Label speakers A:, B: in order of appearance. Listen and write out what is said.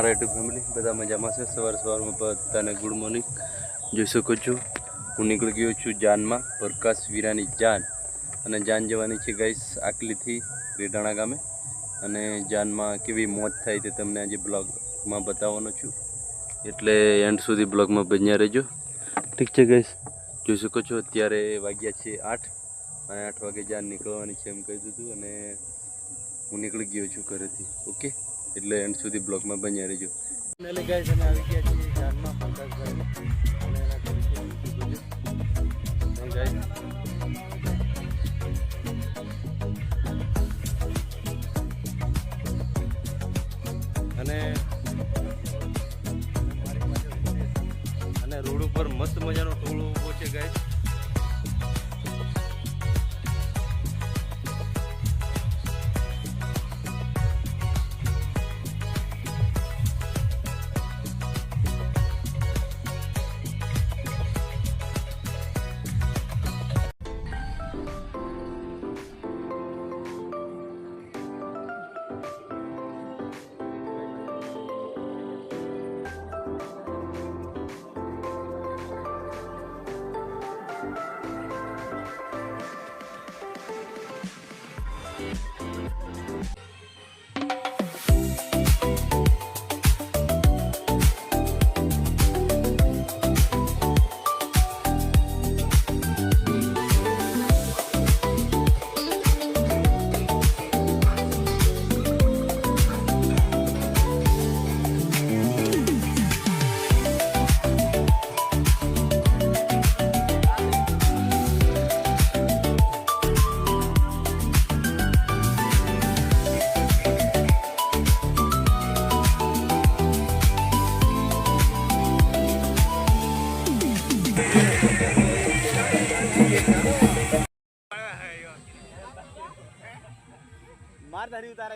A: મારા YouTube family બધા મજામાં છે। સવારમાં બધાને ગુડ મોર્નિંગ। જોઈ શકો છો હું નીકળી ગયો છું જાનમાં, પ્રકાશ વીરાની જાન। અને જાન જવાની છે ગાઈસ આકલીથી રેડાણા ગામે। અને જાનમાં કેવી મોત થાય તે તમને આજે બ્લોગમાં બતાવવાનો છું, એટલે એન્ડ સુધી બ્લોગમાં બન્યા રહેજો। ઠીક છે ગાઈસ, જોઈ શકો છો અત્યારે વાગ્યા છે 8 અને 8 વાગે જાન નીકળવાની છે એમ કહી દીધું અને હું નીકળી ગયો છું ઘરેથી। ઓકે, એટલે એન્ડ સુધી બ્લોગમાં બન્યા રહેજો। ફાઇનલી ગાઈસ અમે આવી ગયા છીએ જાનમાં પ્રકાશભાઈ અને એના ઘરેથી ગાઈસ અને રોડ ઉપર મસ્ત મજાનો ટોળો ઊભો છે ગાઈસ। मार धारी उतारा